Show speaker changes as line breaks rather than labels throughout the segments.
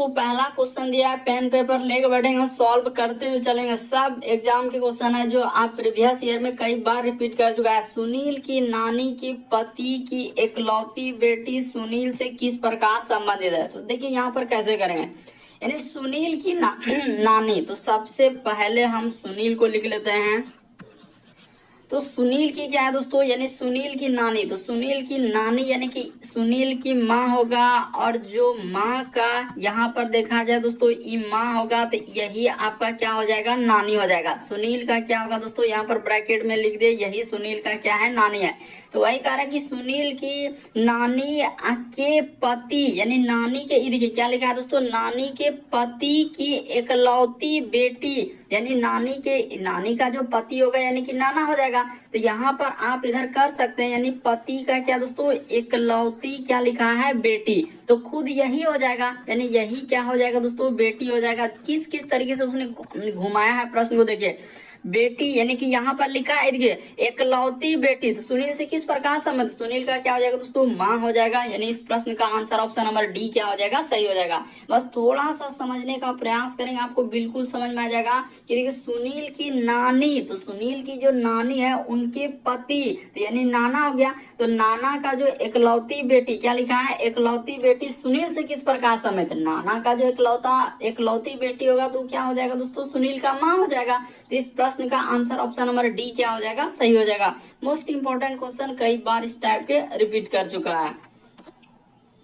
दोस्तों पहला क्वेश्चन दिया है, पेन पेपर लेके बैठेंगे, सॉल्व करते हुए चलेंगे। सब एग्जाम के क्वेश्चन है जो आप प्रीवियस ईयर में कई बार रिपीट कर चुका है। सुनील की नानी की पति की इकलौती बेटी सुनील से किस प्रकार संबंधित है। तो देखिए यहाँ पर कैसे करेंगे, यानी सुनील की नानी। तो सबसे पहले हम सुनील को लिख लेते हैं। तो सुनील की क्या है दोस्तों, यानी सुनील की नानी। तो सुनील की नानी यानी कि सुनील की माँ होगा, और जो माँ का यहाँ पर देखा जाए दोस्तों ये माँ होगा, तो यही आपका क्या हो जाएगा, नानी हो जाएगा। सुनील का क्या होगा दोस्तों, यहाँ पर ब्रैकेट में लिख दे, यही सुनील का क्या है, नानी है। तो वही कह रहा है कि सुनील की नानी के पति, यानी नानी के, देखिए क्या लिखा है दोस्तों, नानी के पति की इकलौती बेटी, यानी नानी का जो पति होगा यानी कि नाना हो जाएगा। तो यहाँ पर आप इधर कर सकते हैं, यानी पति का क्या दोस्तों, इकलौती क्या लिखा है, बेटी। तो खुद यही हो जाएगा, यानी यही क्या हो जाएगा दोस्तों, बेटी हो जाएगा। किस किस तरीके से उसने घुमाया है प्रश्न को, देखिए बेटी यानी कि यहाँ पर लिखा है देखिए इकलौती बेटी। तो सुनील से किस प्रकार संबंध, सुनील का क्या हो जाएगा दोस्तों, माँ हो जाएगा। यानी इस प्रश्न का आंसर ऑप्शन नंबर डी क्या हो जाएगा, सही हो जाएगा। बस थोड़ा सा समझने का प्रयास करेंगे, आपको बिल्कुल समझ में आ जाएगा कि देखिए सुनील की नानी, तो सुनील की जो नानी है उनके पति, तो यानी नाना हो गया। तो नाना का जो इकलौती बेटी क्या लिखा है, इकलौती बेटी सुनील से किस प्रकार संबंधित, नाना का जो इकलौती बेटी होगा तो क्या हो जाएगा दोस्तों, सुनील का माँ हो जाएगा। तो इस प्रश्न का आंसर ऑप्शन नंबर डी क्या हो जाएगा, सही हो जाएगा। मोस्ट इंपोर्टेंट क्वेश्चन, कई बार इस टाइप के रिपीट कर चुका है।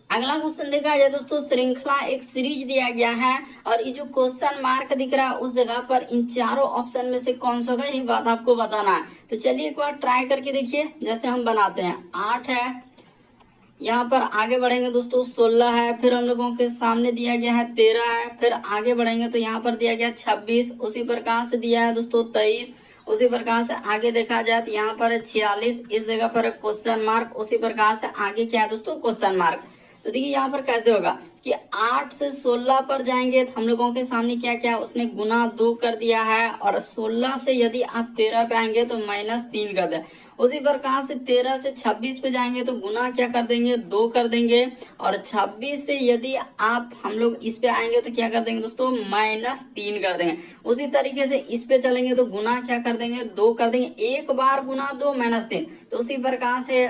अगला क्वेश्चन देखा जाए दोस्तों, श्रृंखला एक सीरीज दिया गया है, और ये जो क्वेश्चन मार्क दिख रहा है उस जगह पर इन चारों ऑप्शन में से कौन सा होगा, ये बात आपको बताना है। तो चलिए एक बार ट्राई करके देखिए, जैसे हम बनाते हैं 8 है, यहाँ पर आगे बढ़ेंगे दोस्तों 16 है, फिर हम लोगों के सामने दिया गया है 13 है, फिर आगे बढ़ेंगे तो यहाँ पर दिया गया 26, उसी प्रकार से दिया है दोस्तों 23, उसी प्रकार से आगे देखा जाए तो यहाँ पर 46, इस जगह पर क्वेश्चन मार्क, उसी प्रकार से आगे क्या है दोस्तों, क्वेश्चन मार्क। तो देखिए यहाँ पर कैसे होगा कि 8 से 16 पर जाएंगे तो हम लोगों के सामने क्या क्या उसने गुना 2 कर दिया है, और 16 से यदि आप 13 पे आएंगे तो -3 कर दे। उसी प्रकार से 13 से 26 पे जाएंगे तो गुना क्या कर देंगे, 2 कर देंगे, और 26 से यदि आप हम लोग इस पे आएंगे तो क्या कर देंगे दोस्तों, -3 कर देंगे। उसी तरीके से इस पे चलेंगे तो गुना क्या कर देंगे, 2 कर देंगे। एक बार गुना 2 -3, तो उसी प्रकार से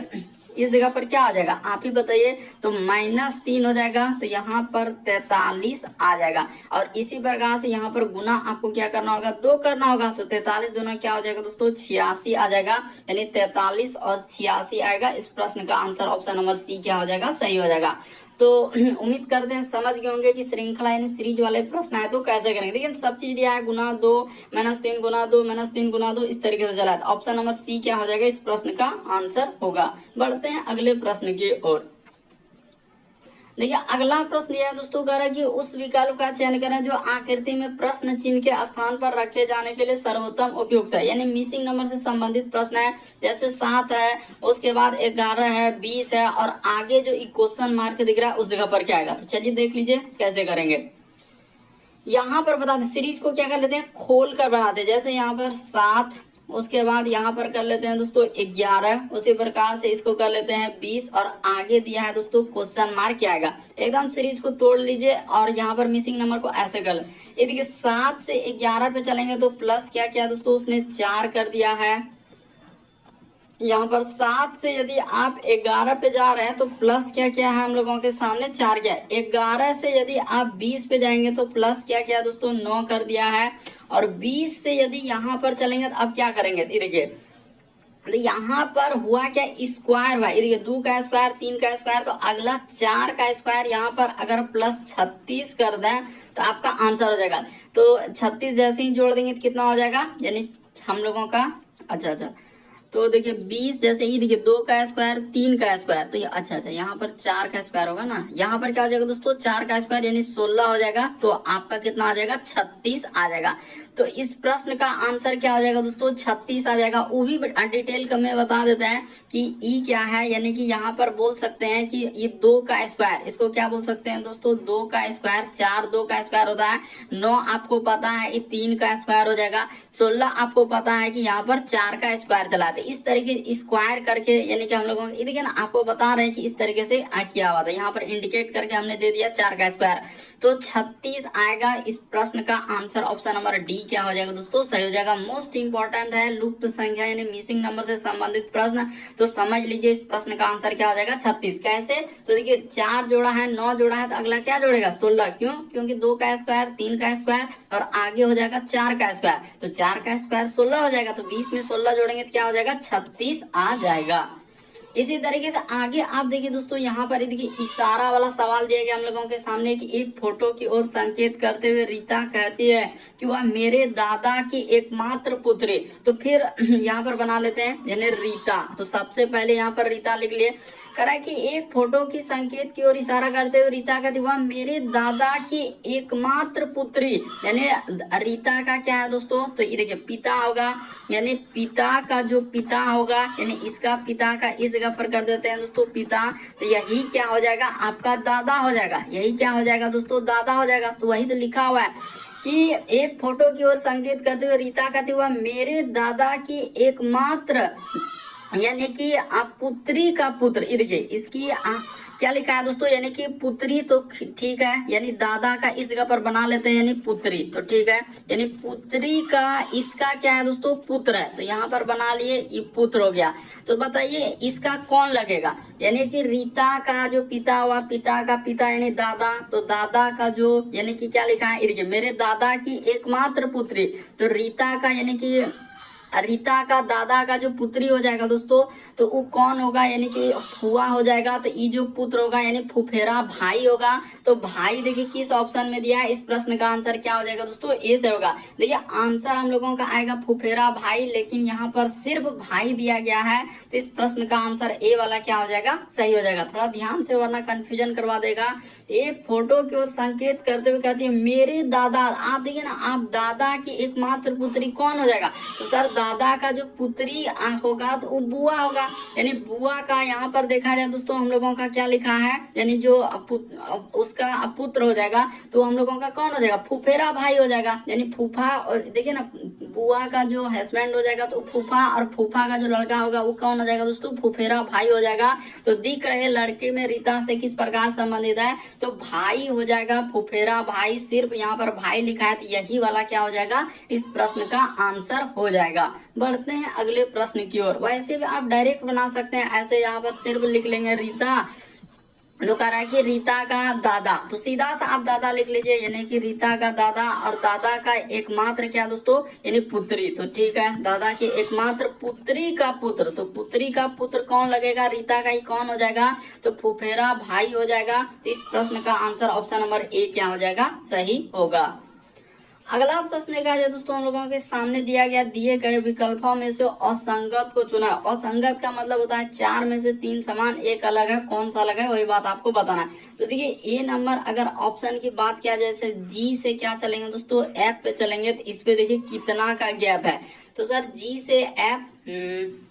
इस जगह पर क्या आ जाएगा, आप ही बताइए। तो -3 हो जाएगा, तो यहाँ पर 43 आ जाएगा। और इसी प्रकार से यहाँ पर गुना आपको क्या करना होगा, 2 करना होगा। तो 43 गुना क्या हो जाएगा दोस्तों, 86 आ जाएगा। यानी 43 और 86 आएगा। इस प्रश्न का आंसर ऑप्शन नंबर सी क्या हो जाएगा, सही हो जाएगा। तो उम्मीद करते हैं समझ गए होंगे कि श्रृंखला यानी सीरीज वाले प्रश्न आए तो कैसे करेंगे। देखिए सब चीज दिया है, गुना 2 -3 गुना 2 -3 गुना 2, इस तरीके से चला है। ऑप्शन नंबर सी क्या हो जाएगा, इस प्रश्न का आंसर होगा। बढ़ते हैं अगले प्रश्न की ओर। देखिए अगला प्रश्न यह दोस्तों कह रहा है कि उस विकल्प का चयन करें जो आकृति में प्रश्न चिन्ह के स्थान पर रखे जाने के लिए सर्वोत्तम उपयुक्त है। यानी मिसिंग नंबर से संबंधित प्रश्न है, जैसे 7 है, उसके बाद 11 है, 20 है, और आगे जो क्वेश्चन मार्क दिख रहा है उस जगह पर क्या आएगा। तो चलिए देख लीजिए कैसे करेंगे। यहाँ पर बता दें, सीरीज को क्या कर लेते हैं, खोल कर बनाते हैं। जैसे यहाँ पर 7, उसके बाद यहाँ पर कर लेते हैं दोस्तों 11, उसी प्रकार से इसको कर लेते हैं 20, और आगे दिया है दोस्तों क्वेश्चन मार्क क्या आएगा। एकदम सीरीज को तोड़ लीजिए और यहाँ पर मिसिंग नंबर को ऐसे कर ले। ये देखिए 7 से 11 पे चलेंगे तो प्लस क्या किया दोस्तों, उसने 4 कर दिया है। यहाँ पर 7 से यदि आप 11 पे जा रहे हैं तो प्लस क्या क्या है हम लोगों के सामने, 4 क्या है। 11 से यदि आप 20 पे जाएंगे तो प्लस क्या क्या दोस्तों, 9 कर दिया है। और 20 से यदि यहाँ पर चलेंगे तो अब क्या करेंगे, देखिए तो यहाँ पर हुआ क्या, स्क्वायर भाई। देखिए 2 का स्क्वायर, 3 का स्क्वायर, तो अगला 4 का स्क्वायर। यहाँ पर अगर प्लस 36 कर दें तो आपका आंसर हो जाएगा। तो 36 जैसे ही जोड़ देंगे तो कितना हो जाएगा, यानी हम लोगों का अच्छा तो देखिए 20 जैसे ही, देखिए 2 का स्क्वायर, 3 का स्क्वायर, तो ये अच्छा यहाँ पर 4 का स्क्वायर होगा ना। यहाँ पर क्या हो जाएगा दोस्तों, 4 का स्क्वायर यानी 16 हो जाएगा। तो आपका कितना आ जाएगा, 36 आ जाएगा। तो इस प्रश्न का आंसर क्या हो जाएगा दोस्तों, 36 आ जाएगा। वो भी डिटेल का मैं बता देते हैं कि ई क्या है। यानी कि यहाँ पर बोल सकते हैं कि ये 2 का स्क्वायर, इसको क्या बोल सकते हैं दोस्तों, 2 का स्क्वायर। 4 2 का स्क्वायर होता है, 9 आपको पता है ये 3 का स्क्वायर हो जाएगा, 16 आपको पता है कि यहाँ पर 4 का स्क्वायर चला। इस तरीके स्क्वायर करके, यानी कि हम लोगों देखिए ना, आपको बता रहे हैं कि इस तरीके से किया हुआ था। यहाँ पर इंडिकेट करके हमने दे दिया 4 का स्क्वायर। तो 36 आएगा। इस प्रश्न का आंसर ऑप्शन नंबर डी क्या हो जाएगा दोस्तों, सही हो जाएगा। मोस्ट इंपॉर्टेंट है लुप्त संख्या यानी मिसिंग नंबर से संबंधित प्रश्न, तो समझ लीजिए इस प्रश्न का आंसर क्या हो जाएगा 36। कैसे, तो देखिए 4 जोड़ा है, 9 जोड़ा है, तो अगला क्या जोड़ेगा 16। क्यों, क्योंकि 2 का स्क्वायर 3 का स्क्वायर और आगे हो जाएगा 4 का स्क्वायर, तो 4 का स्क्वायर 16 हो जाएगा, तो 20 में 16 जोड़ेंगे तो क्या हो जाएगा 36 आ जाएगा। इसी तरीके से आगे आप देखिए दोस्तों, यहाँ पर देखिए इशारा वाला सवाल दिया गया हम लोगों के सामने कि एक फोटो की ओर संकेत करते हुए रीता कहती है कि वह मेरे दादा की एकमात्र पुत्री। तो फिर यहाँ पर बना लेते हैं यानी रीता। तो सबसे पहले यहाँ पर रीता लिख लिए, करा कि एक फोटो की संकेत की ओर इशारा करते हुए रीता कहती वह मेरे दादा की एकमात्र पुत्री, यानी रीता का क्या है दोस्तों, तो ये देखिए पिता होगा, यानी पिता का जो पिता होगा यानी इसका पिता का इस जगह पर कर देते हैं दोस्तों पिता, तो यही क्या हो जाएगा आपका दादा हो जाएगा। यही क्या हो जाएगा दोस्तों, दादा हो जाएगा। तो वही तो लिखा हुआ है कि एक फोटो की ओर संकेत करते हुए रीता कहती हुआ मेरे दादा की एकमात्र यानी कि आप पुत्री का पुत्र, ये देखिए इसकी क्या लिखा है दोस्तों, यानी कि पुत्री, तो ठीक है, यानी दादा का इस जगह पर बना लेते हैं यानी पुत्री, तो ठीक है, यानी पुत्री का इसका क्या है दोस्तों पुत्र है, तो यहाँ पर बना लिए ये पुत्र हो गया। तो बताइए इसका कौन लगेगा, यानी कि रीता का जो पिता हुआ, पिता का पिता यानी दादा, तो दादा का जो यानी कि क्या लिखा है, देखिए मेरे दादा की एकमात्र पुत्री, तो रीता का यानी कि रीता का दादा का जो पुत्री हो जाएगा दोस्तों, तो वो कौन होगा, यानी कि फुआ हो जाएगा। तो ये जो पुत्र होगा यानी फुफेरा भाई होगा। तो भाई देखिए किस ऑप्शन में दिया है, इस प्रश्न का आंसर क्या हो जाएगा दोस्तों, ए से होगा। देखिए आंसर हम लोगों का आएगा फुफेरा भाई, लेकिन यहाँ पर सिर्फ भाई दिया गया है, तो इस प्रश्न का आंसर ए वाला क्या हो जाएगा, सही हो जाएगा। थोड़ा ध्यान से वरना कंफ्यूजन करवा देगा। एक फोटो की ओर संकेत करते हुए कहती है मेरे दादा, आप देखिए ना, आप दादा की एकमात्र पुत्री कौन हो जाएगा, तो सर दादा का जो पुत्री होगा तो वो बुआ होगा, यानी बुआ का यहाँ पर देखा जाए दोस्तों हम लोगों का क्या लिखा है, यानी जो उसका पुत्र हो जाएगा, तो हम लोगों का कौन हो जाएगा, फुफेरा भाई हो जाएगा, यानी फूफा। और देखिए ना बुआ का जो हस्बैंड हो जाएगा तो फूफा, और फूफा का जो लड़का होगा वो कौन हो जाएगा दोस्तों, फुफेरा भाई हो जाएगा। तो दिख रहे लड़के में रीता से किस प्रकार संबंधित है, तो भाई हो जाएगा, फुफेरा भाई, सिर्फ यहाँ पर भाई लिखा है, तो यही वाला क्या हो जाएगा, इस प्रश्न का आंसर हो जाएगा। बढ़ते हैं अगले प्रश्न की ओर। वैसे भी आप डायरेक्ट बना सकते हैं, ऐसे यहाँ पर सिर्फ लिख लेंगे रीता, जो कह रहा है कि रीता का दादा, तो सीधा सा आप दादा लिख लीजिए, यानी कि रीता का दादा, और दादा का एकमात्र क्या दोस्तों, यानी पुत्री, तो ठीक है, दादा की एकमात्र पुत्री का पुत्र, तो पुत्री का पुत्र कौन लगेगा, रीता का ही कौन हो जाएगा, तो फुफेरा भाई हो जाएगा। तो इस प्रश्न का आंसर ऑप्शन नंबर ए क्या हो जाएगा, सही होगा। अगला प्रश्न देखा जाए दोस्तों, हम लोगों के सामने दिया गया दिए गए विकल्पों में से असंगत को चुना। असंगत का मतलब होता है 4 में से 3 समान, एक अलग है, कौन सा अलग है वही बात आपको बताना है। तो देखिए ए नंबर, अगर ऑप्शन की बात किया जाए, जैसे जी से क्या चलेंगे दोस्तों, एफ पे चलेंगे, तो इस पे देखिए कितना का गैप है, तो सर जी से एफ,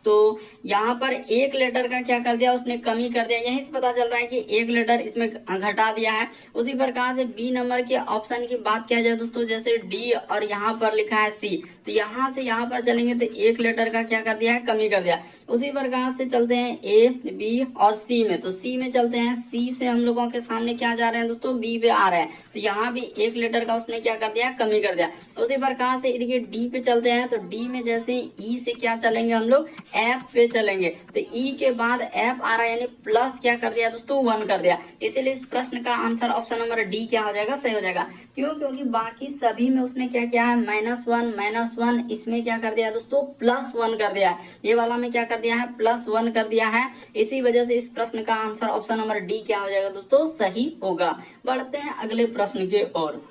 तो यहाँ पर एक लेटर का क्या कर दिया, उसने कमी कर दिया, यहीं से पता चल रहा है कि एक लेटर इसमें घटा दिया है। उसी प्रकार से बी नंबर के ऑप्शन की बात किया जाए दोस्तों, जैसे डी और यहाँ पर लिखा है सी, तो यहाँ से यहाँ पर चलेंगे तो एक लेटर का क्या कर दिया है, कमी कर दिया। उसी प्रकार से चलते हैं ए, बी और सी में, तो सी में चलते हैं, सी से हम लोगों के सामने क्या जा रहे हैं दोस्तों, बी पे आ रहे हैं, तो यहाँ भी एक लेटर का उसने क्या कर दिया, कमी कर दिया। उसी प्रकार से देखिए डी पे चलते हैं, तो डी में जैसे ई से क्या चलेंगे हम लोग, एफ पे चलेंगे, तो ई के बाद एफ आ रहा है, यानी प्लस क्या कर दिया दोस्तों, 1 कर दिया। इसीलिए इस प्रश्न का आंसर ऑप्शन नंबर डी क्या हो जाएगा, सही हो जाएगा। क्यों, क्योंकि बाकी सभी में उसने क्या किया है, -1, इसमें क्या कर दिया दोस्तों, +1 कर दिया है, ये वाला में क्या कर दिया है, +1 कर दिया है। इसी वजह से इस प्रश्न का आंसर ऑप्शन नंबर डी क्या हो जाएगा दोस्तों, सही होगा। बढ़ते हैं अगले प्रश्न के ओर।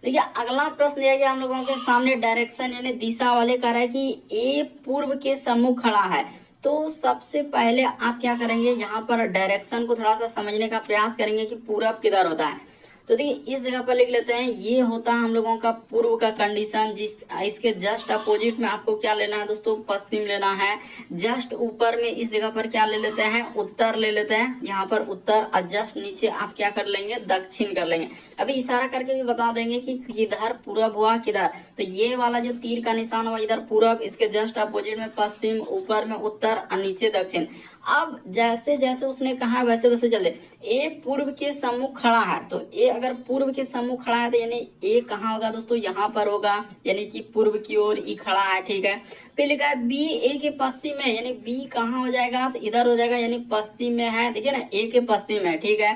देखिए अगला प्रश्न दिया गया हम लोगों के सामने, डायरेक्शन यानी दिशा वाले कह रहा है कि ए पूर्व के सम्मुख खड़ा है। तो सबसे पहले आप क्या करेंगे, यहाँ पर डायरेक्शन को थोड़ा सा समझने का प्रयास करेंगे कि पूरब किधर होता है। तो देखिए इस जगह पर लिख लेते हैं, ये होता है हम लोगों का पूर्व का कंडीशन, जिस इसके जस्ट अपोजिट में आपको क्या लेना है दोस्तों, पश्चिम लेना है। जस्ट ऊपर में इस जगह पर क्या ले लेते हैं, उत्तर ले लेते हैं, यहाँ पर उत्तर, और जस्ट नीचे आप क्या कर लेंगे, दक्षिण कर लेंगे। अभी इशारा करके भी बता देंगे कि किधर पूरब हुआ, किधर, तो ये वाला जो तीर का निशान हुआ इधर पूरब, इसके जस्ट अपोजिट में पश्चिम, ऊपर में उत्तर और नीचे दक्षिण। अब जैसे जैसे उसने कहा वैसे वैसे चले। ए पूर्व के सम्मुख खड़ा है, तो ए अगर पूर्व के सम्मुख खड़ा है तो यानी ए कहाँ होगा दोस्तों, यहाँ पर होगा, यानी कि पूर्व की ओर ई खड़ा है, ठीक है। फिर लिखा है बी ए के पश्चिम में, यानी बी कहाँ हो जाएगा, तो इधर हो जाएगा, यानी पश्चिम में है, देखिए ना, ए के पश्चिम है, ठीक है।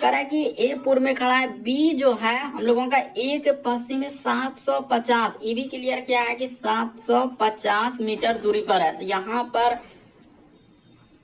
कह रहा है कि ए पूर्व में खड़ा है, बी जो है हम लोगों का ए के पश्चिम में 750, ये भी क्लियर किया है कि 750 मीटर दूरी पर है। तो यहाँ पर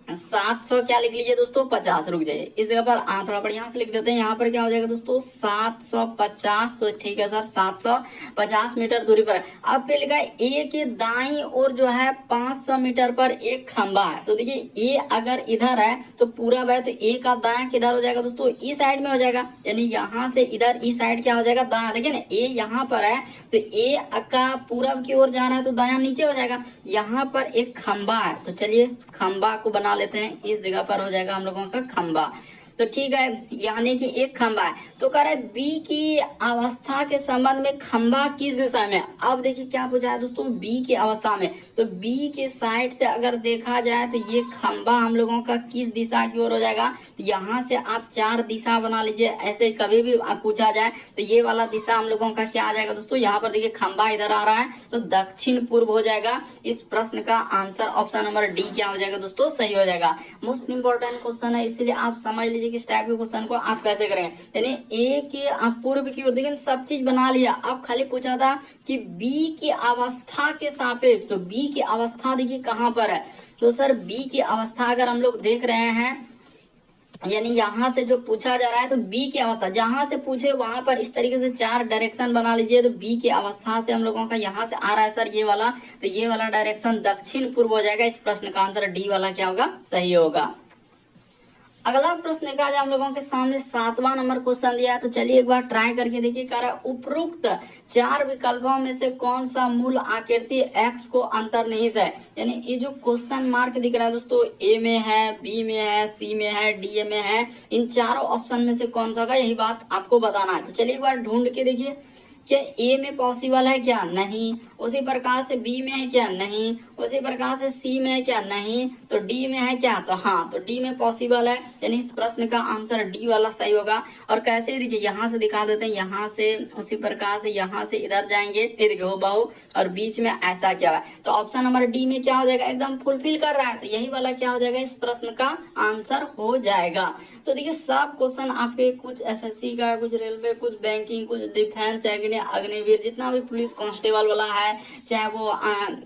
700 क्या लिख लीजिए दोस्तों, 50, रुक जाइए इस जगह पर थोड़ा बढ़िया से लिख देते हैं। यहाँ पर क्या हो जाएगा दोस्तों 750, तो ठीक है सर 750 मीटर दूरी पर है। अब फिर लिखा है ए के दाईं ओर जो है 500 मीटर पर एक खंबा है। तो देखिए ए अगर इधर है तो पूरा है, तो ए का दायां किधर हो जाएगा दोस्तों, इस साइड में हो जाएगा, यानी यहाँ से इधर इस साइड क्या हो जाएगा, दायां। देखिए ना ए यहाँ पर है तो ए का पूरब की ओर जा रहा है तो दायां नीचे हो जाएगा। यहाँ पर एक खंबा है, तो चलिए खंबा को बना लेते हैं, इस जगह पर हो जाएगा हम लोगों का खंबा। तो ठीक है, यानी कि एक खंबा है। तो कह रहा है बी की अवस्था के संबंध में खंबा किस दिशा में। अब देखिए क्या पूछा है दोस्तों, बी की अवस्था में, तो बी के साइड से अगर देखा जाए तो ये खंबा हम लोगों का किस दिशा की ओर हो जाएगा। तो यहाँ से आप 4 दिशा बना लीजिए, ऐसे कभी भी पूछा जाए तो ये वाला दिशा हम लोगों का क्या आ जाएगा दोस्तों, यहाँ पर देखिए खंबा इधर आ रहा है तो दक्षिण पूर्व हो जाएगा। इस प्रश्न का आंसर ऑप्शन नंबर डी क्या हो जाएगा दोस्तों, सही हो जाएगा। मोस्ट इंपोर्टेंट क्वेश्चन है, इसीलिए आप समझ लीजिए कि इस टाइप के क्वेश्चन को आप कैसे करेंगे। यानी ए के पूर्व की ओर, देखिए सब चीज बना लिया, अब खाली पूछा था कि बी की अवस्था के सापेक्ष, तो बी की अवस्था देखिए कहां पर है। तो सर बी की अवस्था अगर हम लोग देख रहे हैं, यानी यहाँ से जो पूछा जा रहा है तो बी की अवस्था जहां से पूछे वहां पर इस तरीके से 4 डायरेक्शन बना लीजिए। तो बी की अवस्था से हम लोगों का यहाँ से आ रहा है सर ये वाला, तो ये वाला डायरेक्शन दक्षिण पूर्व हो जाएगा। इस प्रश्न का आंसर डी वाला क्या होगा, सही होगा। अगला प्रश्न देखा जाए हम लोगों के सामने 7वां नंबर क्वेश्चन दिया है, तो चलिए एक बार ट्राई करके देखिए। कह रहा है उपरोक्त 4 विकल्पों में से कौन सा मूल आकृति x को अंतर्निहित है। यानी ये जो क्वेश्चन मार्क दिख रहा है दोस्तों, ए में है, बी में है, सी में है, डी में है, इन चारों ऑप्शन में से कौन सा होगा, यही बात आपको बताना है। तो चलिए एक बार ढूंढ के देखिए, क्या ए में पॉसिबल है क्या, नहीं। उसी प्रकार से बी में है क्या, नहीं। उसी प्रकार से सी में है क्या, नहीं। तो डी में है क्या, तो हाँ, तो डी में पॉसिबल है, यानी इस प्रश्न का आंसर डी वाला सही होगा। और कैसे देखिए, यहाँ से दिखा देते हैं, यहाँ से उसी प्रकार से यहाँ से इधर जाएंगे, ये देखिए हो बाहु, और बीच में ऐसा क्या है। तो ऑप्शन नंबर डी में क्या हो जाएगा, एकदम फुलफिल कर रहा है, तो यही वाला क्या हो जाएगा, इस प्रश्न का आंसर हो जाएगा। तो देखिए सब क्वेश्चन आपके कुछ एसएससी का, कुछ रेलवे, कुछ बैंकिंग, कुछ डिफेंस, अग्निवीर, जितना भी पुलिस कांस्टेबल वाला है, चाहे वो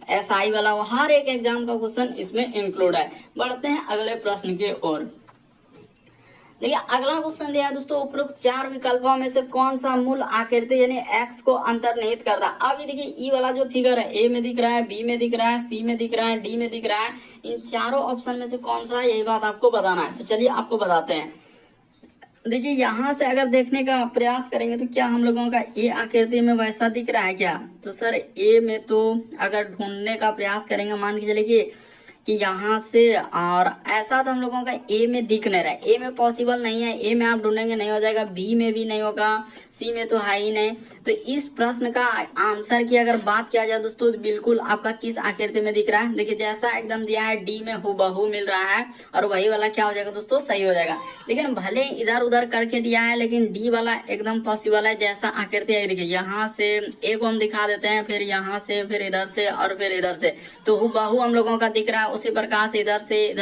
एसआई वाला हो, हर एक एग्जाम का क्वेश्चन इसमें इंक्लूड है। बढ़ते हैं अगले प्रश्न की ओर। देखिए अगला क्वेश्चन दिया है दोस्तों, उपरोक्त 4 विकल्पों में से कौन सा मूल आकृति यानी x को अंतर्निहित करता है। अब ये देखिए ई वाला जो फिगर है, ए में दिख रहा है, बी में दिख रहा है, सी में दिख रहा है, डी में दिख रहा है, इन चारों ऑप्शन में से कौन सा है, यही बात आपको बताना है। तो चलिए आपको बताते हैं। देखिए यहाँ से अगर देखने का प्रयास करेंगे तो क्या हम लोगों का ए आकृति में वैसा दिख रहा है क्या। तो सर ए में तो अगर ढूंढने का प्रयास करेंगे, मान के चलिए कि यहाँ से, और ऐसा तो हम लोगों का ए में दिख नहीं रहा है, ए में पॉसिबल नहीं है, ए में आप ढूंढेंगे नहीं हो जाएगा, बी में भी नहीं होगा, सी में तो है ही नहीं। तो इस प्रश्न का आंसर की अगर बात किया जाए दोस्तों, तो बिल्कुल आपका किस आकृति में दिख रहा है, देखिए जैसा एकदम दिया है डी में हूबहू मिल रहा है, और वही वाला क्या हो जाएगा दोस्तों, सही हो जाएगा। लेकिन भले इधर उधर करके दिया है, लेकिन डी वाला एकदम पॉसिबल है, जैसा आकृति है। देखिए यहाँ से ए को हम दिखा देते हैं, फिर यहाँ से, फिर इधर से, और फिर इधर से, तो हूबहू हम लोगों का दिख रहा है। उसी प्रकार से इधर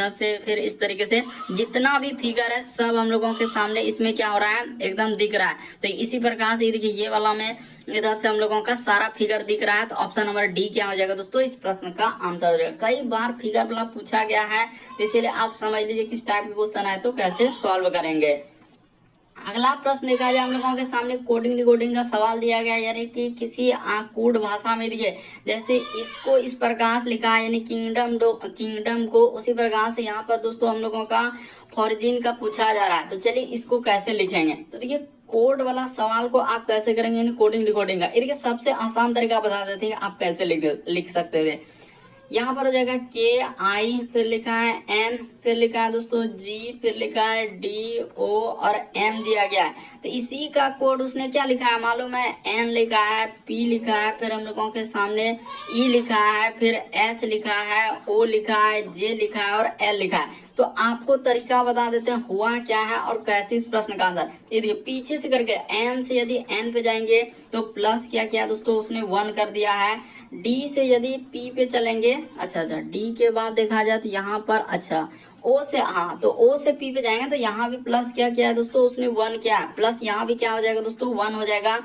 से, फिर इस तरीके से जितना भी फिगर है सब हम लोगों के सामने इसमें क्या हो रहा है, एकदम दिख रहा है। तो इसी प्रकार से देखिए ये वाला में इधर से हम लोगों का सारा फिगर दिख रहा है, तो ऑप्शन नंबर डी क्या हो जाएगा दोस्तों, इस प्रश्न का आंसर हो जाएगा। कई बार फिगर वाला पूछा गया है, इसीलिए आप समझ लीजिए किस टाइप के क्वेश्चन है तो कैसे सॉल्व करेंगे। अगला प्रश्न देखा जाए हम लोगों के सामने कोडिंग डिकोडिंग का सवाल दिया गया, यानी कि किसी कोड भाषा में दिए, जैसे इसको इस प्रकार से लिखा है, यानी किंगडम को, उसी प्रकार से यहाँ पर दोस्तों हम लोगों का फॉर्जिन का पूछा जा रहा है। तो चलिए इसको कैसे लिखेंगे। तो देखिए कोड वाला सवाल को आप कैसे करेंगे, यानी कोडिंग डिकोडिंग का, ये देखिए सबसे आसान तरीका बता देते हैं आप कैसे लिख सकते थे। यहाँ पर हो जाएगा के आई, फिर लिखा है एन, फिर लिखा है दोस्तों जी, फिर लिखा है डी ओ और एम दिया गया है। तो इसी का कोड उसने क्या लिखा है मालूम है, एन लिखा है, पी लिखा है, फिर हम लोगों के सामने ई लिखा है, फिर एच लिखा है, ओ लिखा है, जे लिखा है और एल लिखा है। तो आपको तरीका बता देते हैं हुआ क्या है और कैसे इस प्रश्न का आंसर। ये देखिए पीछे से करके एम से यदि एन पे जाएंगे तो प्लस क्या किया दोस्तों उसने 1 कर दिया है। डी से यदि पी पे चलेंगे, अच्छा डी के बाद देखा जाए तो यहाँ पर अच्छा ओ से, हाँ तो ओ से पी पे जाएंगे तो यहाँ भी प्लस क्या किया है दोस्तों उसने 1 किया है, प्लस यहाँ भी क्या हो जाएगा दोस्तों 1 हो जाएगा।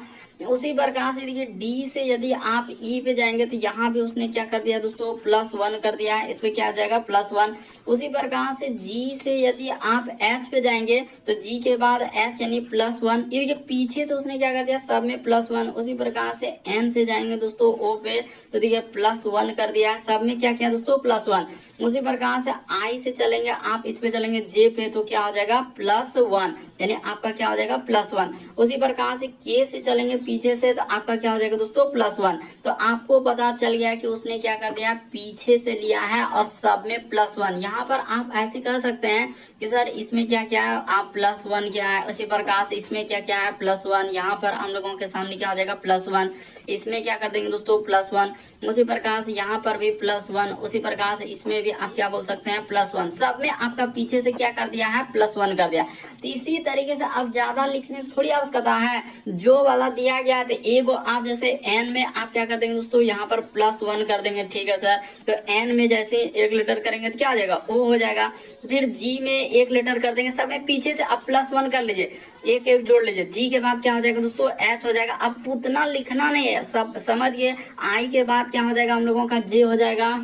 उसी प्रकार से देखिए डी से यदि आप ई पे जाएंगे तो यहाँ भी उसने क्या कर दिया दोस्तों +1 कर दिया है, इसमें क्या हो जाएगा +1। उसी प्रकार से जी से यदि आप एच पे जाएंगे तो जी के बाद एच यानी +1, ये देखिए पीछे से उसने क्या कर दिया सब में +1। उसी प्रकार से एन से जाएंगे दोस्तों ओ पे तो देखिए +1 कर दिया है, सब में क्या किया दोस्तों +1। उसी प्रकार से आई से चलेंगे आप इस पे चलेंगे जे पे तो क्या हो जाएगा +1, यानी आपका क्या हो जाएगा +1। उसी प्रकार से के से चलेंगे पीछे से तो आपका क्या हो जाएगा दोस्तों +1। तो आपको पता चल गया कि उसने क्या कर दिया पीछे से लिया है और सब में +1। यहाँ पर आप ऐसे कर सकते हैं कि सर इसमें क्या क्या है आप +1 क्या है, उसी प्रकार से इसमें क्या क्या है +1, यहाँ पर हम लोगों के सामने क्या हो जाएगा +1, इसमें क्या कर देंगे दोस्तों +1। उसी प्रकार से यहाँ पर भी +1, उसी प्रकार से इसमें भी आप क्या बोल सकते हैं +1, सब में आपका पीछे से क्या कर दिया है +1 कर दिया। तो इसी तरीके से अब ज्यादा लिखने की थोड़ी आवश्यकता है, जो वाला दिया गया है एगो आप जैसे एन में आप क्या कर देंगे दोस्तों यहाँ पर +1 कर देंगे, ठीक है सर। तो एन में जैसे 1 लेटर करेंगे तो क्या आ जाएगा ओ हो जाएगा, फिर जी में 1 लेटर कर देंगे, सब में पीछे से आप +1 कर लीजिए, एक एक जोड़ लीजिए, जी के बाद क्या हो जाएगा दोस्तों एच हो जाएगा। अब उतना लिखना नहीं है, सब समझ गए। आई के बाद क्या हो जाएगा हम लोगों का जे हो जाएगा,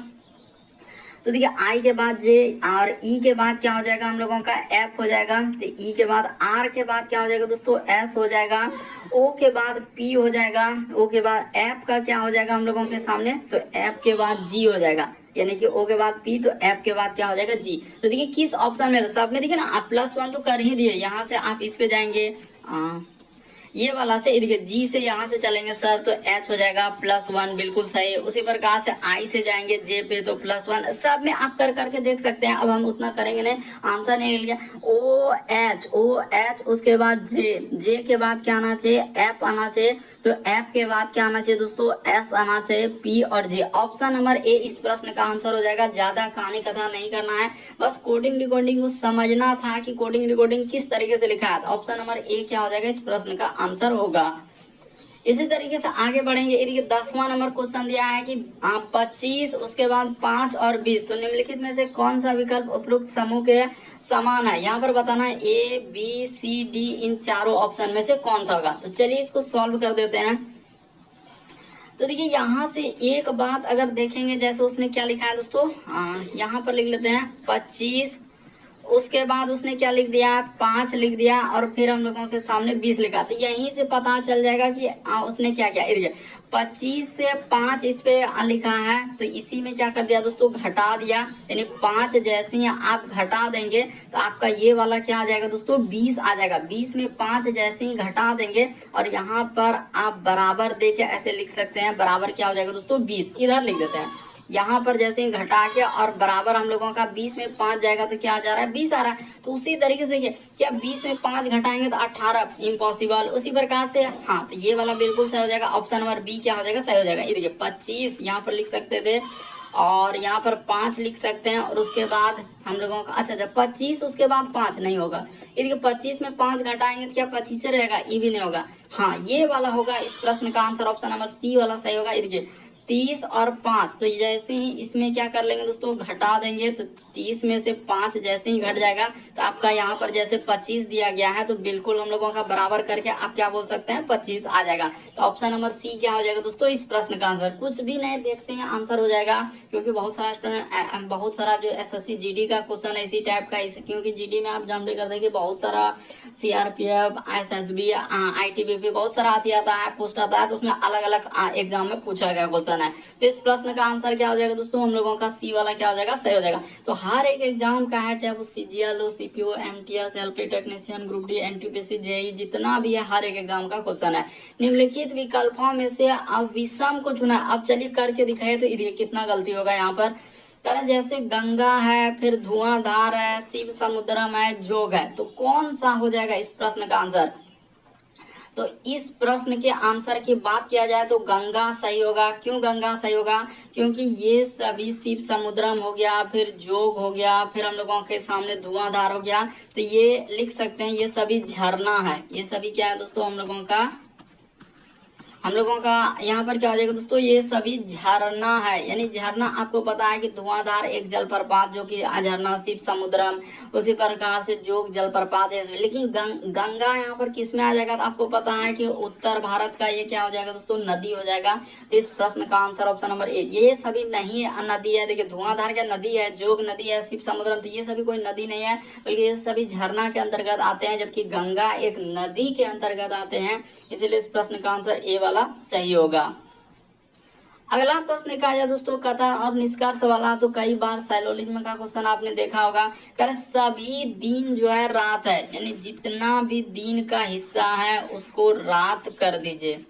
तो देखिए आई के बाद जे और ई के बाद क्या हो जाएगा हम लोगों का एफ हो जाएगा, तो ई के बाद आर के बाद क्या हो जाएगा दोस्तों एस हो जाएगा, ओ के बाद पी हो जाएगा, ओ के बाद एफ का क्या हो जाएगा हम लोगों के सामने तो एफ के बाद जी हो जाएगा, यानी कि ओ के बाद पी तो एफ के बाद क्या हो जाएगा जी। तो देखिए किस ऑप्शन में सब में देखिए ना आप +1 तो कर ही दिए, यहाँ से आप इस पे जाएंगे ये वाला से देखिए जी से यहाँ से चलेंगे सर तो एच हो जाएगा +1, बिल्कुल सही। उसी प्रकार से आई से जाएंगे जे पे तो +1, सब में आप कर करके देख सकते हैं। अब हम उतना करेंगे नहीं, आंसर नहीं लिया। ओ एच उसके बाद जे के बाद क्या आना चाहिए एफ आना चाहिए, तो एफ के बाद क्या आना चाहिए दोस्तों एस आना चाहिए, पी और जे। ऑप्शन नंबर ए इस प्रश्न का आंसर हो जाएगा। ज्यादा कहानी कथा नहीं करना है, बस कोडिंग डिकोडिंग को समझना था कि कोडिंग डिकोडिंग किस तरीके से लिखा है। ऑप्शन नंबर ए क्या हो जाएगा इस प्रश्न का आंसर होगा। इसी तरीके से आगे बढ़ेंगे। देखिए 10वां नंबर क्वेश्चन दिया है कि 25 उसके बाद 5 और 20, तो निम्नलिखित में से कौन सा विकल्प उपरोक्त समूह के समान है। यहाँ पर बताना है ए बी सी डी, इन चारों ऑप्शन में से कौन सा होगा। तो चलिए इसको सॉल्व कर देते हैं। तो देखिए यहाँ से एक बात अगर देखेंगे, जैसे उसने क्या लिखा है दोस्तों, यहाँ पर लिख लेते हैं 25, उसके बाद उसने क्या लिख दिया 5 लिख दिया और फिर हम लोगों के सामने 20 लिखा। तो यहीं से पता चल जाएगा कि उसने क्या किया। 25 से 5 इस पे लिखा है, तो इसी में क्या कर दिया दोस्तों घटा दिया, यानी 5 जैसे ही आप घटा देंगे तो आपका ये वाला क्या आ जाएगा दोस्तों 20 आ जाएगा। 20 में 5 जैसे ही घटा देंगे और यहाँ पर आप बराबर दे के ऐसे लिख सकते हैं, बराबर क्या हो जाएगा दोस्तों 20, इधर लिख देते हैं। यहाँ पर जैसे ही घटा के और बराबर हम लोगों का 20 में 5 जाएगा तो क्या आ जा रहा है 20 आ रहा है। तो उसी तरीके से देखिए क्या 20 में 5 घटाएंगे तो 18, इम्पॉसिबल। उसी प्रकार से हाँ, तो ये वाला बिल्कुल सही हो जाएगा। ऑप्शन नंबर बी क्या हो जाएगा सही हो जाएगा। ये देखिए 25 यहाँ पर लिख सकते थे और यहाँ पर 5 लिख सकते हैं और उसके बाद हम लोगों का अच्छा 25 उसके बाद 5 नहीं होगा। ये देखिए 25 में 5 घटाएंगे तो क्या 25 रहेगा, ये भी नहीं होगा। हाँ, ये वाला होगा इस प्रश्न का आंसर। ऑप्शन नंबर सी वाला सही होगा। ये देखिए 30 और 5, तो जैसे ही इसमें क्या कर लेंगे दोस्तों घटा देंगे तो 30 में से 5 जैसे ही घट जाएगा तो आपका यहाँ पर जैसे 25 दिया गया है तो बिल्कुल हम लोगों का बराबर करके आप क्या बोल सकते हैं 25 आ जाएगा। तो ऑप्शन नंबर सी क्या हो जाएगा दोस्तों इस प्रश्न का आंसर। कुछ भी नहीं देखते हैं आंसर हो जाएगा, क्योंकि बहुत सारा जो एसएससी जीडी का क्वेश्चन है इसी टाइप का, क्योंकि जीडी में आप जानते करते हैं कि बहुत सारा सीआरपीएफ एसएसबी आईटीबीपी बहुत सारा आता है पोस्ट आता है, तो उसमें अलग अलग एग्जाम में पूछा गया क्वेश्चन। क्वेश्चन है। तो इस प्रश्न का आंसर क्या हो जाएगा दोस्तों, हम लोगों का सी वाला क्या हो जाएगा, सही हो जाएगा। तो हर एक एग्जाम का है, चाहे वो सीजीएल हो, CPO, MTS, LP technician, group D, NTPC, JE, जितना भी है हर एक एग्जाम का क्वेश्चन है। निम्नलिखित विकल्पों में से अब विषम को चुना। अब चलिए करके दिखाइए तो ये कितना गलती होगा यहाँ पर। कारण जैसे गंगा है, फिर धुआंधार है, शिव समुद्रम है, जोग है, तो कौन सा हो जाएगा इस प्रश्न का आंसर। तो इस प्रश्न के आंसर की बात किया जाए तो गंगा सही होगा। क्यों गंगा सही होगा, क्योंकि ये सभी शिव समुद्रम हो गया, फिर जोग हो गया, फिर हम लोगों के सामने धुआंधार हो गया, तो ये लिख सकते हैं ये सभी झरना है। ये सभी क्या है दोस्तों, हम लोगों का यहाँ पर क्या हो जाएगा दोस्तों, ये सभी झरना है। यानी झरना आपको पता है कि धुआंधार एक जलप्रपात जो कि झरना, शिव समुद्रम, उसी प्रकार से जोग जलप्रपात है। लेकिन गंगा यहाँ पर किस में आ जाएगा, तो आपको पता है कि उत्तर भारत का ये क्या हो जाएगा दोस्तों, नदी हो जाएगा। तो इस प्रश्न का आंसर ऑप्शन नंबर ए। ये सभी नहीं नदी है, देखिए धुआंधार क्या नदी है, जोग नदी है, शिव समुद्रम, तो ये सभी कोई नदी नहीं है, बल्कि ये सभी झरना के अंतर्गत आते हैं, जबकि गंगा एक नदी के अंतर्गत आते हैं। इसीलिए इस प्रश्न का आंसर ए वाला सही होगा। अगला प्रश्न क्या है दोस्तों, कथन और निष्कर्ष वाला। तो कई बार साइलोलिज्म का क्वेश्चन आपने देखा होगा। कह सभी दिन जो है रात है, यानी जितना भी दिन का हिस्सा है उसको रात कर दीजिए।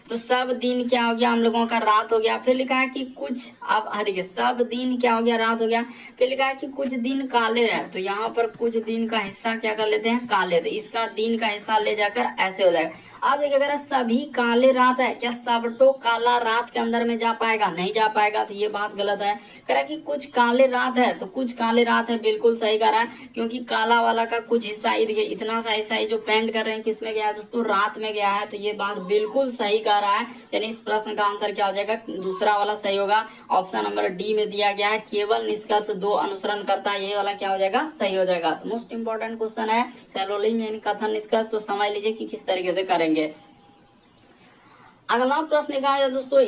तो सब दिन क्या हो गया, हम लोगों का रात हो गया। फिर लिखा है कि कुछ, अब देखिए सब दिन क्या हो गया, रात हो गया। फिर लिखा है कि कुछ दिन काले है, तो यहाँ पर कुछ दिन का हिस्सा क्या कर लेते हैं, काले। तो इसका दिन का हिस्सा ले जाकर ऐसे हो जाएगा। अब देखिए अगर सभी काले रात है, क्या सबटो काला रात के अंदर में जा पाएगा, नहीं जा पाएगा, तो ये बात गलत है। कह रहा है कि कुछ काले रात है, तो कुछ काले रात है, बिल्कुल सही कर रहा है, क्योंकि काला वाला का कुछ हिस्सा इतना सा हिस्सा जो पेंट कर रहे हैं किसमें गया है दोस्तों, रात में गया है। तो ये बात बिल्कुल सही कर रहा है। यानी इस प्रश्न का आंसर क्या हो जाएगा, दूसरा वाला सही होगा। ऑप्शन नंबर डी में दिया गया है, केवल निष्कर्ष दो अनुसरण करता है, ये वाला क्या हो जाएगा, सही हो जाएगा। तो मोस्ट इंपोर्टेंट क्वेश्चन है सैलोलिज्म यानी कथन निष्कर्ष। तो समझ लीजिए कि किस तरीके से करेंगे। अगला प्रश्न क्या है दोस्तों,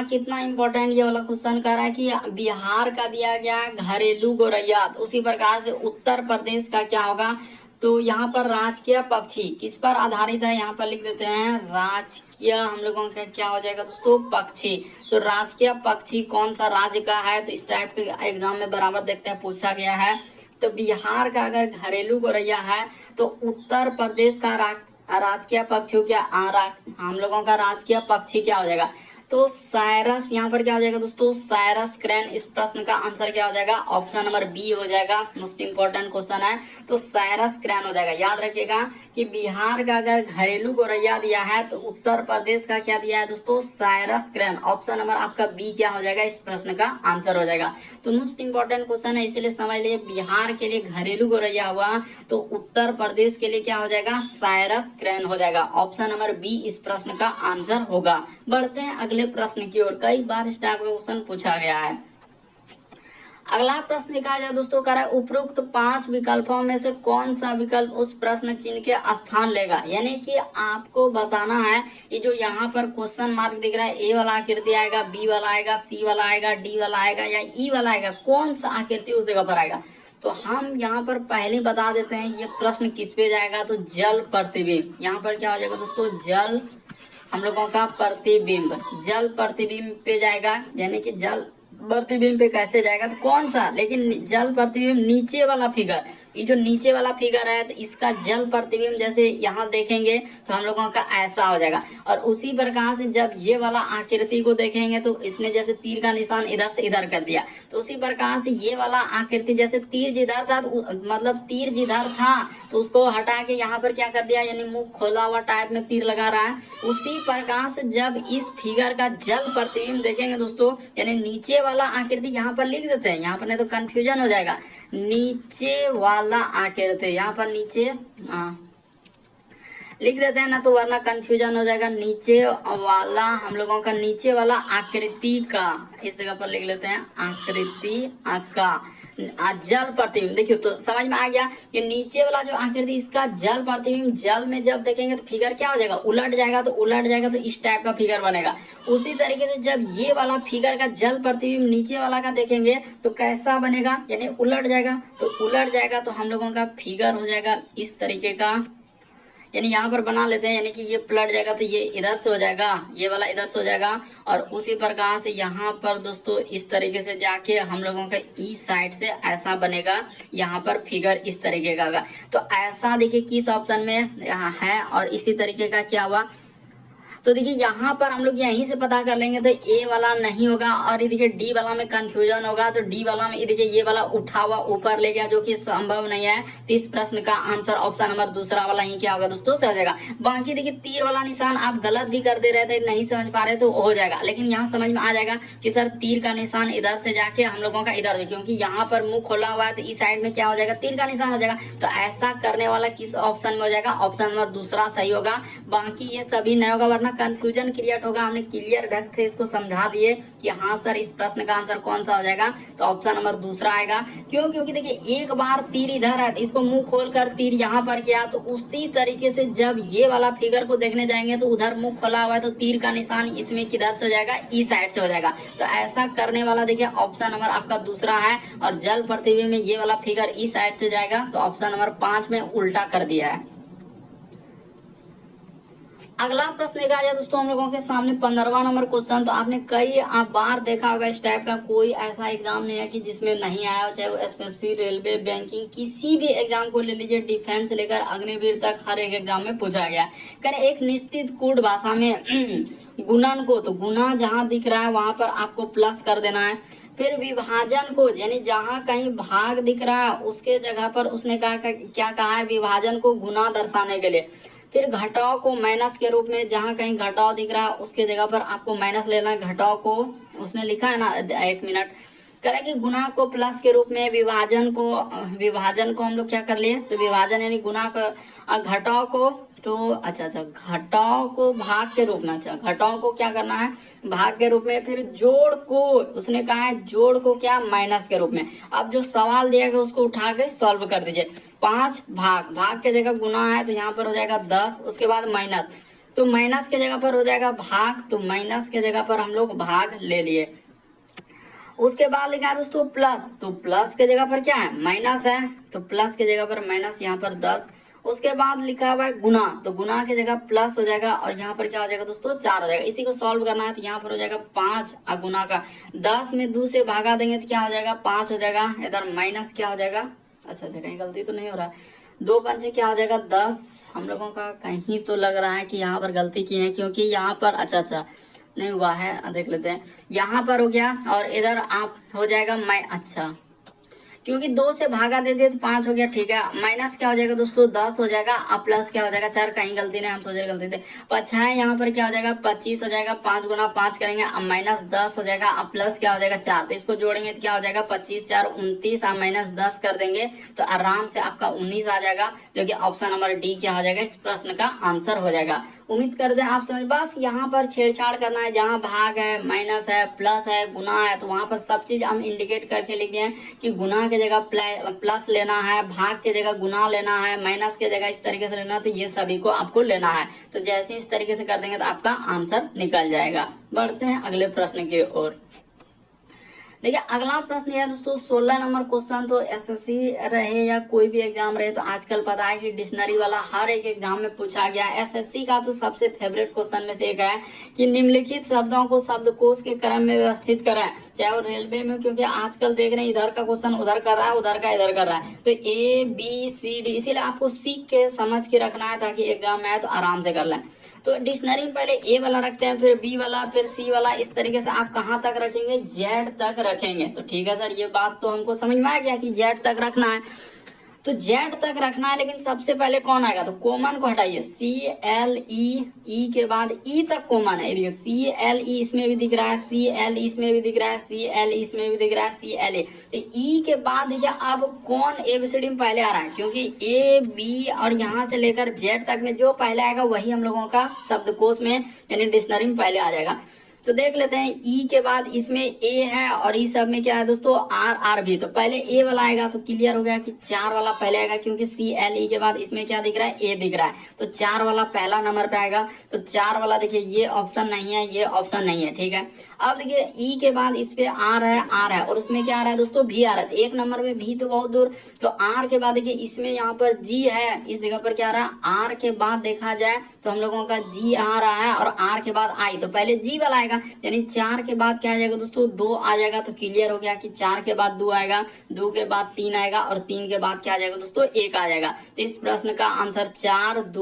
कितना इंपॉर्टेंट ये वाला क्वेश्चन कर रहा है कि बिहार का दिया गया घरेलू गौरैया, उसी प्रकार से उत्तर प्रदेश का क्या होगा। तो यहाँ पर राजकीय पक्षी किस पर आधारित है, यहाँ पर लिख देते हैं राजकीय, हम लोगों का क्या हो जाएगा दोस्तों, पक्षी। तो राजकीय पक्षी कौन सा राज्य का है, तो इस टाइप के एग्जाम में बराबर देखते हैं पूछा गया है। तो बिहार का अगर घरेलू गौरैया है तो उत्तर प्रदेश का राजकीय पक्षी क्या, हम लोगों का राजकीय पक्षी क्या हो जाएगा, तो साइरस। यहाँ पर क्या हो जाएगा दोस्तों, साइरस क्रैन। इस प्रश्न का आंसर क्या हो जाएगा, ऑप्शन नंबर बी हो जाएगा। मोस्ट इंपोर्टेंट क्वेश्चन है, तो साइरस क्रैन हो जाएगा। याद रखिएगा कि बिहार का अगर घरेलू गौरैया दिया है तो उत्तर प्रदेश का क्या दिया है दोस्तों, साइरस क्रैन। ऑप्शन नंबर आपका बी क्या हो जाएगा, इस प्रश्न का आंसर हो जाएगा। तो मोस्ट इंपोर्टेंट क्वेश्चन है, इसीलिए समझ लिए बिहार के लिए घरेलू गौरैया हुआ तो उत्तर प्रदेश के लिए क्या हो जाएगा, साइरस क्रैन हो जाएगा। ऑप्शन नंबर बी इस प्रश्न का आंसर होगा। बढ़ते हैं अगले प्रश्न की ओर। कई बार इस टाइप का क्वेश्चन पूछा गया है। अगला प्रश्न लिखा जाए दोस्तों, कह रहा है उपरोक्त 5 विकल्पों में से कौन सा विकल्प उस प्रश्न चिन्ह के स्थान लेगा। यानी कि आपको बताना है, ये जो यहाँ पर क्वेश्चन मार्क दिख रहा है, ए वाला आकृति आएगा, बी वाला आएगा, सी वाला आएगा, डी वाला आएगा या ई वाला आएगा, कौन सा आकृति उस जगह पर आएगा। तो हम यहाँ पर पहले बता देते हैं ये प्रश्न किस पे जाएगा, तो जल प्रतिबिंब। यहाँ पर क्या हो जाएगा दोस्तों, जल, हम लोगों का प्रतिबिंब, जल प्रतिबिंब पे जाएगा। यानी कि जल प्रतिबिंब पे कैसे जाएगा, तो कौन सा, लेकिन जल प्रतिबिंब नीचे वाला फिगर, ये जो नीचे वाला फिगर है तो इसका जल प्रतिबिंब जैसे यहाँ देखेंगे तो हम लोगों का ऐसा हो जाएगा। और उसी प्रकार से जब ये वाला आकृति को देखेंगे तो इसने जैसे तीर का निशान इधर से इधर कर दिया, तो उसी प्रकार से ये वाला आकृति जैसे तीर जिधर था, मतलब तीर जिधर था तो उसको हटा के यहाँ पर क्या कर दिया, यानी मुंह खोला हुआ टाइप में तीर लगा रहा है। उसी प्रकार से जब इस फिगर का जल प्रतिबिंब देखेंगे दोस्तों, यानी नीचे वाला आकृति यहाँ पर लिख देते हैं, यहाँ पर नहीं तो कंफ्यूजन हो जाएगा। नीचे वाला आकृति यहाँ पर नीचे लिख देते हैं ना, तो वरना कंफ्यूजन हो जाएगा। नीचे वाला, हम लोगों का नीचे वाला आकृति का, इस जगह पर लिख लेते हैं आकृति का जल प्रतिबिंब। देखियो तो समझ में आ गया कि नीचे वाला जो आकृति इसका जल प्रतिबिंब, जल में जब देखेंगे तो फिगर क्या हो जाएगा, उलट जाएगा। तो उलट जाएगा तो इस टाइप का फिगर बनेगा। उसी तरीके से जब ये वाला फिगर का जल प्रतिबिंब नीचे वाला का देखेंगे तो कैसा बनेगा, यानी उलट जाएगा। तो उलट जाएगा तो हम लोगों का फिगर हो जाएगा इस तरीके का। यानी यहाँ पर बना लेते हैं, यानी कि ये पलट जाएगा तो ये इधर से हो जाएगा, ये वाला इधर से हो जाएगा, और उसी प्रकार से यहाँ पर दोस्तों इस तरीके से जाके हम लोगों का इस साइड से ऐसा बनेगा, यहाँ पर फिगर इस तरीके का होगा। तो ऐसा देखिए किस ऑप्शन में यहाँ है, और इसी तरीके का क्या हुआ, तो देखिए यहाँ पर हम लोग यहीं से पता कर लेंगे, तो ए वाला नहीं होगा, और ये देखिए डी वाला में कंफ्यूजन होगा, तो डी वाला में ये देखिए ये वाला उठा हुआ ऊपर ले गया, जो कि संभव नहीं है। तो इस प्रश्न का आंसर ऑप्शन नंबर दूसरा वाला ही क्या होगा दोस्तों, से हो जाएगा। बाकी देखिए तीर वाला निशान आप गलत भी कर दे रहे थे, नहीं समझ पा रहे तो हो जाएगा, लेकिन यहाँ समझ में आ जाएगा कि सर तीर का निशान इधर से जाके हम लोगों का इधर, क्योंकि यहाँ पर मुंह खोला हुआ है, तो इस साइड में क्या हो जाएगा, तीर का निशान हो जाएगा। तो ऐसा करने वाला किस ऑप्शन में हो जाएगा, ऑप्शन नंबर दूसरा सही होगा। बाकी ये सभी नहीं होगा, वरना कंफ्यूजन क्रिएट होगा। हमने क्लियर ढंग से इसको समझा दिए कि हाँ सर इस प्रश्न का आंसर कौन सा हो जाएगा, तो ऑप्शन नंबर दूसरा आएगा। क्यों, क्योंकि देखिए एक बार तीर इधर है, तो इसको मुंह खोलकर तीर यहाँ पर किया, तो उसी तरीके से जब ये वाला फिगर को देखने जाएंगे तो उधर मुंह खोला हुआ है, तो तीर का निशान इसमें किधर से हो जाएगा, इस साइड से हो जाएगा। तो ऐसा करने वाला देखिए ऑप्शन नंबर आपका दूसरा है, और जल पृथ्वी में ये वाला फिगर इस साइड से जाएगा, तो ऑप्शन नंबर 5 में उल्टा कर दिया है। अगला प्रश्न एक आ जाए दोस्तों हम लोगों के सामने 15वां नंबर क्वेश्चन। तो आपने कई बार देखा होगा इस टाइप का, कोई ऐसा एग्जाम नहीं है कि जिसमें नहीं आया हो, चाहे वो एसएससी, रेलवे, बैंकिंग, किसी भी एग्जाम को ले लीजिए, डिफेंस से लेकर अग्निवीर तक हर एक एग्जाम में पूछा गया। करें एक निश्चित कोड भाषा में गुणन को, तो गुना जहाँ दिख रहा है वहां पर आपको प्लस कर देना है। फिर विभाजन को, यानी जहाँ कहीं भाग दिख रहा है उसके जगह पर उसने कहा क्या कहा है, विभाजन को गुना दर्शाने के लिए। फिर घटाव को माइनस के रूप में, जहां कहीं घटाव दिख रहा है उसके जगह पर आपको माइनस लेना है। घटाव को उसने लिखा है ना, एक मिनट, करें कि गुना को प्लस के रूप में, विभाजन को हम लोग क्या कर लिए, तो विभाजन यानी गुना का, घटाव को तो अच्छा घटाव को भाग के रूप में, अच्छा घटाव को क्या करना है, भाग के रूप में। फिर जोड़ को उसने कहा है, जोड़ को क्या, माइनस के रूप में। अब जो सवाल दिया गया उसको उठा के सॉल्व कर दीजिए। 5 भाग के जगह गुना है, तो यहाँ पर हो जाएगा 10, उसके बाद माइनस, तो माइनस के जगह पर हो जाएगा भाग, तो माइनस के जगह पर हम लोग भाग ले लिए। उसके बाद लिखा है दोस्तों प्लस, तो प्लस के जगह पर क्या है, माइनस है, तो प्लस के जगह पर माइनस, यहाँ पर 10। उसके बाद लिखा हुआ है गुना, तो गुना की जगह प्लस हो जाएगा, और यहाँ पर क्या हो जाएगा दोस्तों, 4 हो जाएगा। इसी को सॉल्व करना है, तो यहाँ पर हो जाएगा 5 गुना का 10 में 2 से भागा देंगे तो क्या हो जाएगा, 5 हो जाएगा। इधर माइनस क्या हो जाएगा, अच्छा कहीं गलती तो नहीं हो रहा है, 2 5 क्या हो जाएगा 10। हम लोगों का कहीं तो लग रहा है कि यहाँ पर गलती की है, क्योंकि यहाँ पर अच्छा नहीं हुआ है, देख लेते हैं। यहाँ पर हो गया, और इधर आप हो जाएगा अच्छा, क्योंकि 2 से भागा दे दिए तो 5 हो गया, ठीक है। माइनस क्या हो जाएगा दोस्तों, 10 हो जाएगा, और प्लस क्या हो जाएगा 4, कहीं गलती नहीं, हम सोचे गलती थे। अच्छा है, यहाँ पर क्या हो जाएगा 25 हो जाएगा, 5 गुना 5 करेंगे, अब माइनस 10 हो जाएगा, अब प्लस क्या हो जाएगा 4, तो इसको जोड़ेंगे तो क्या हो जाएगा 25 4 29, आप माइनस 10 कर देंगे तो आराम से आपका 19 आ जाएगा, जो कि ऑप्शन नंबर डी क्या हो जाएगा, इस प्रश्न का आंसर हो जाएगा। उम्मीद करते हैं आप समझ, बस यहाँ पर छेड़छाड़ करना है, जहाँ भाग है, माइनस है, प्लस है, गुना है, तो वहां पर सब चीज हम इंडिकेट करके लिख दिए कि गुना के जगह प्लस लेना है, भाग के जगह गुना लेना है, माइनस के जगह इस तरीके से लेना है, तो ये सभी को आपको लेना है। तो जैसे इस तरीके से कर देंगे तो आपका आंसर निकल जाएगा। बढ़ते हैं अगले प्रश्न की ओर। देखिए अगला प्रश्न है दोस्तों 16 नंबर क्वेश्चन। तो एसएससी रहे या कोई भी एग्जाम रहे, तो आजकल पता है कि डिक्शनरी वाला हर एक एग्जाम में पूछा गया है। एसएससी का तो सबसे फेवरेट क्वेश्चन में से एक है कि निम्नलिखित शब्दों को शब्दकोश के क्रम में व्यवस्थित करें, चाहे वो रेलवे में, क्योंकि आजकल देख रहे हैं इधर का क्वेश्चन उधर कर रहा है, उधर का इधर कर रहा है, तो ABCD, इसीलिए आपको सीख के समझ के रखना है ताकि एग्जाम में आए तो आराम से कर लें। तो डिक्शनरी में पहले ए वाला रखते हैं, फिर बी वाला, फिर सी वाला, इस तरीके से आप कहाँ तक रखेंगे, जेड तक रखेंगे। तो ठीक है सर, ये बात तो हमको समझ में आ गया कि जेड तक रखना है, तो जेड तक रखना है, लेकिन सबसे पहले कौन आएगा, तो कॉमन को हटाइए, CLE, ई के बाद ई तक कॉमन है, देखिए CLE इसमें भी दिख रहा है, CLE इसमें भी दिख रहा है, CLE इसमें भी दिख रहा है, CLA, तो ई के बाद देखिए अब कौन ABCD में पहले आ रहा है, क्योंकि A B और यहाँ से लेकर जेड तक में जो पहले आएगा वही हम लोगों का शब्दकोश में यानी डिक्शनरी में पहले आ जाएगा। तो देख लेते हैं, ई के बाद इसमें ए है और ई सब में क्या है दोस्तों, आर भी, तो पहले ए वाला आएगा, तो क्लियर हो गया कि 4 वाला पहले आएगा, क्योंकि CLE के बाद इसमें क्या दिख रहा है, ए दिख रहा है, तो 4 वाला पहला नंबर पे आएगा। तो 4 वाला देखिए ये ऑप्शन नहीं है, ये ऑप्शन नहीं है, ठीक है। अब देखिए ई के बाद इस पे आर है और उसमें क्या आ रहा है दोस्तों, भी आ रहा है। तो एक नंबर में भी तो बहुत दूर, तो आर के बाद देखिए इसमें यहाँ पर जी है, इस जगह पर क्या आ रहा है, आर के बाद देखा जाए तो हम लोगों का जी आ रहा है और आर के बाद आई, तो पहले जी वाला आएगा, यानी 4 के बाद क्या आ जाएगा दोस्तों, 2 आ जाएगा। तो क्लियर हो गया कि 4 के बाद 2 आएगा, 2 के बाद 3 आएगा और 3 के बाद क्या आ जाएगा दोस्तों, 1 आ जाएगा। तो इस प्रश्न का आंसर 4, 2